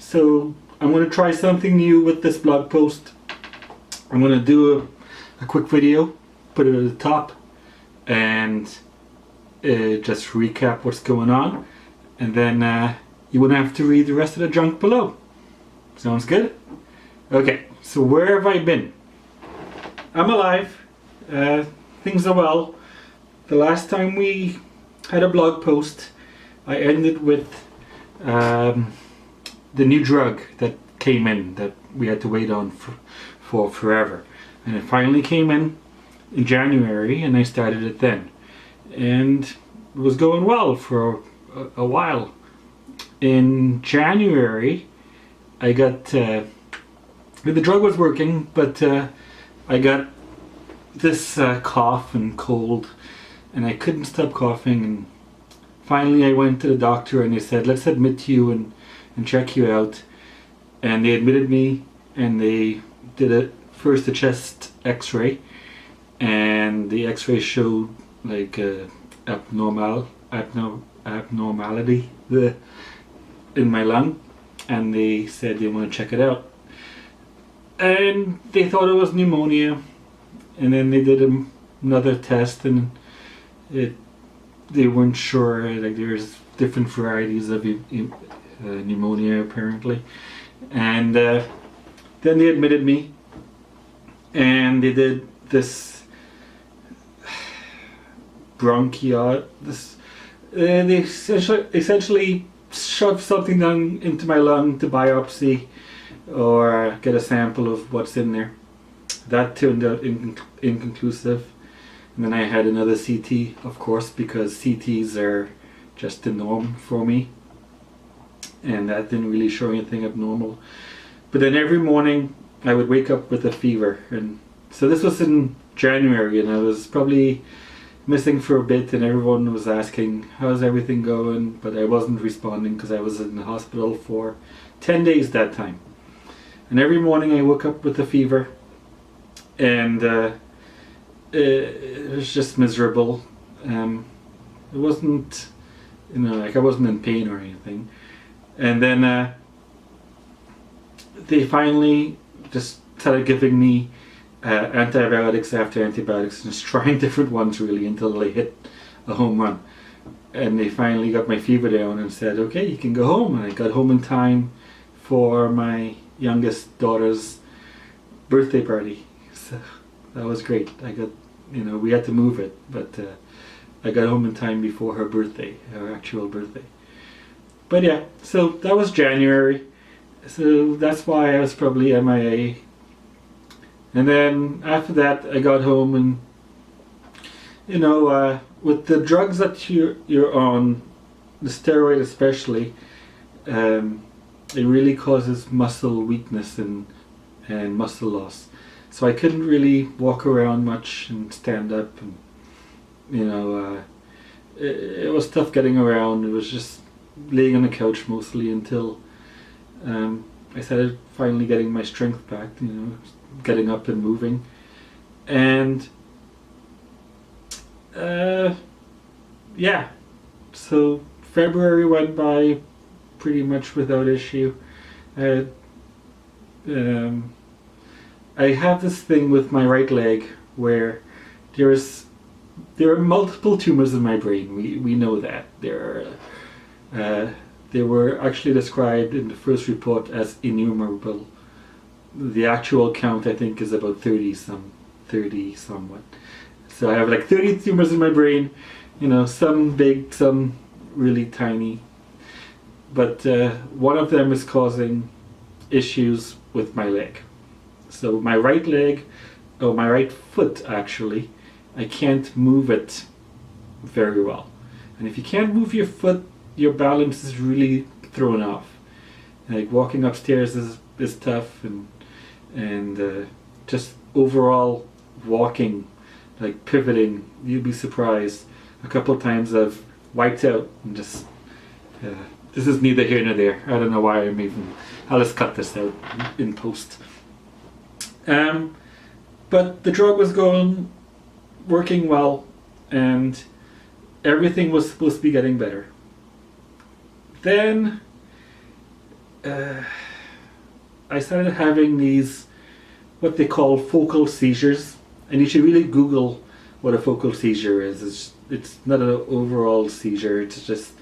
So I'm going to try something new with this blog post. I'm going to do a quick video, put it at the top, and just recap what's going on, and then you won't have to read the rest of the junk below. Sounds good? Okay, so where have I been? I'm alive. Things are well. The last time we had a blog post, I ended with the new drug that came in that we had to wait on for forever. And it finally came in January, and I started it then. And it was going well for a while. In January, I got, the drug was working, but I got this cough and cold, and I couldn't stop coughing. And finally I went to the doctor, and they said, let's admit you and check you out. And they admitted me, and they did first a chest x-ray, and the x-ray showed like abnormality in my lung, and they said they want to check it out, and they thought it was pneumonia. And then they did another test, and they weren't sure. Like, there's different varieties of pneumonia apparently. And then they admitted me, and they did this they essentially shoved something down into my lung to biopsy or get a sample of what's in there. That turned out inconclusive. And then I had another CT, of course, because CTs are just the norm for me, and that didn't really show anything abnormal. But then every morning I would wake up with a fever, and so this was in January, and I was probably missing for a bit, and everyone was asking how's everything going, but I wasn't responding because I was in the hospital for 10 days that time. And every morning I woke up with a fever, and it was just miserable. It wasn't, like I wasn't in pain or anything. And then they finally just started giving me antibiotics after antibiotics, and just trying different ones really until they hit a home run. And they finally got my fever down and said, okay, you can go home. And I got home in time for my youngest daughter's birthday party. So that was great. I got, we had to move it, but I got home in time before her birthday, her actual birthday. But yeah, so that was January. So that's why I was probably MIA. And then after that, I got home, and with the drugs that you're on, the steroid especially, it really causes muscle weakness and muscle loss. So I couldn't really walk around much and stand up, and it was tough getting around. It was just laying on the couch mostly until I started finally getting my strength back, getting up and moving. And yeah, so February went by pretty much without issue. I have this thing with my right leg where there are multiple tumors in my brain. We know that they were actually described in the first report as innumerable. The actual count, I think, is about 30 somewhat. So I have like 30 tumors in my brain, some big, some really tiny. But one of them is causing issues with my leg. So my right leg, or my right foot actually, I can't move it very well. And if you can't move your foot, your balance is really thrown off. Like walking upstairs is tough, and just overall walking, like pivoting, you'd be surprised. A couple of times I've wiped out and just, this is neither here nor there. I don't know why I'll just cut this out in post. But the drug was working well, and everything was supposed to be getting better. Then I started having these, what they call focal seizures, and you should really Google what a focal seizure is. It's not an overall seizure. It's just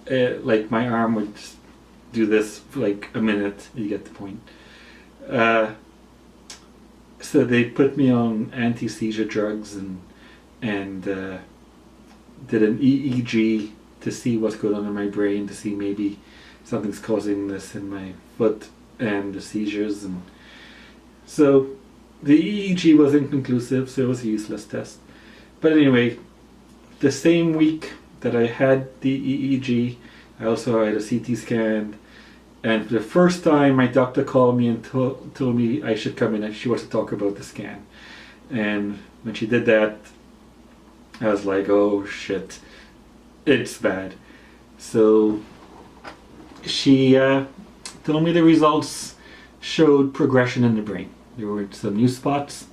like my arm would just do this for like a minute. You get the point. So they put me on anti-seizure drugs and did an EEG to see what's going on in my brain, to see maybe something's causing this in my foot and the seizures. And so the EEG was inconclusive, so it was a useless test. But anyway, the same week that I had the EEG, I also had a CT scan, and for the first time my doctor called me and told me I should come in and she wants to talk about the scan. And when she did that, I was like, oh shit, it's bad. So she told me the results showed progression in the brain. There were some new spots,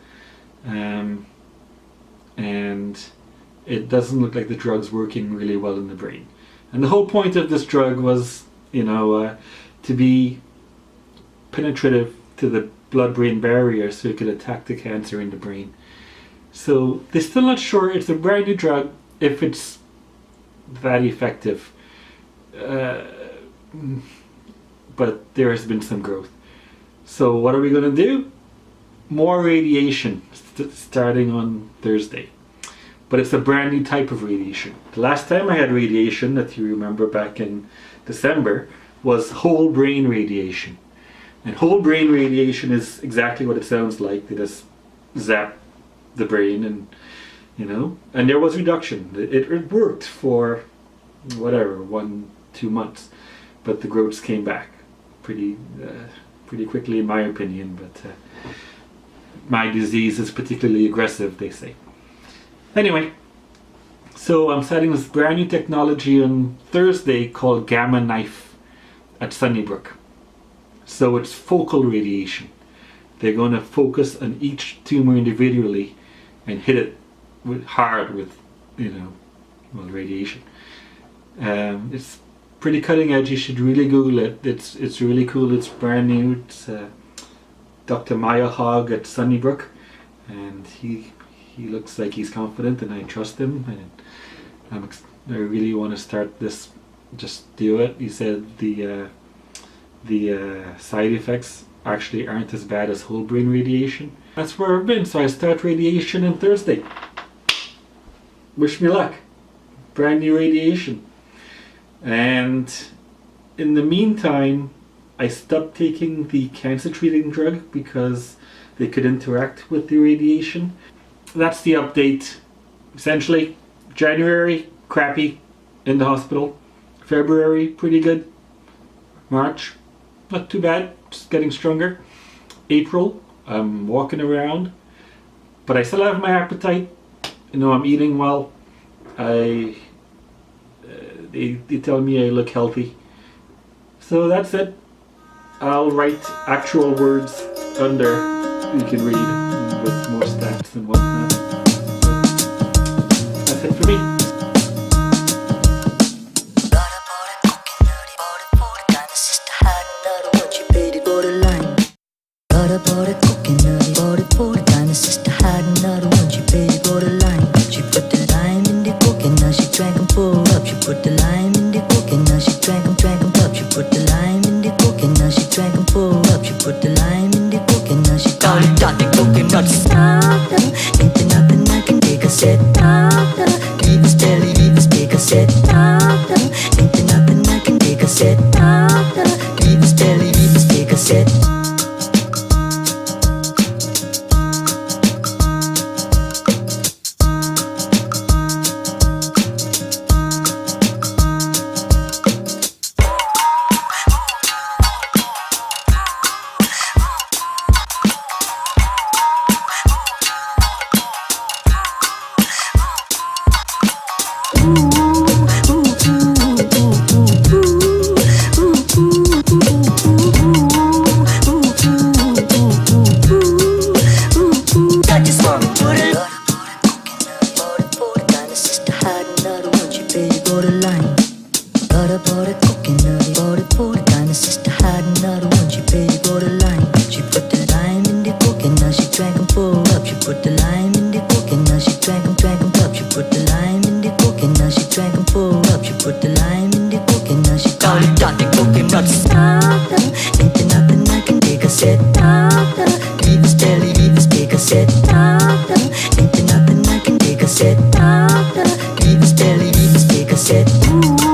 and it doesn't look like the drug's working really well in the brain. And the whole point of this drug was, to be penetrative to the blood-brain barrier so it could attack the cancer in the brain. So they're still not sure, it's a brand new drug, if it's that effective. But there has been some growth. So what are we going to do? More radiation starting on Thursday. But it's a brand new type of radiation. The last time I had radiation, that you remember back in December, was whole brain radiation. And whole brain radiation is exactly what it sounds like. They just zap the brain and there was reduction. It worked for whatever, 1-2 months, but the growths came back pretty quickly in my opinion. But my disease is particularly aggressive, they say. Anyway, so I'm starting this brand new technology on Thursday called Gamma Knife at Sunnybrook. So it's focal radiation. They're going to focus on each tumor individually and hit it hard with radiation. It's pretty cutting edge. You should really Google it. It's really cool. It's brand new. It's Dr. Maya Hogg at Sunnybrook, and he looks like he's confident, and I trust him. And I really want to start this. Just do it. He said the side effects actually aren't as bad as whole brain radiation. That's where I've been. So I start radiation on Thursday. Wish me luck. Brand new radiation. And in the meantime, I stopped taking the cancer treating drug because they could interact with the radiation. That's the update. Essentially, January, crappy, in the hospital. February, pretty good. March, not too bad, just getting stronger. April, I'm walking around, but I still have my appetite. I'm eating well. They tell me I look healthy. So that's it. I'll write actual words under, you can read with more stats and whatnot. That's it for me. and now she call it Johnny Coconuts. Ain't there nothing I can dig, I said. Leave his belly, leave his pig, I said. Ain't there nothing I can dig, I said. Leave his belly, leave his pig, I said.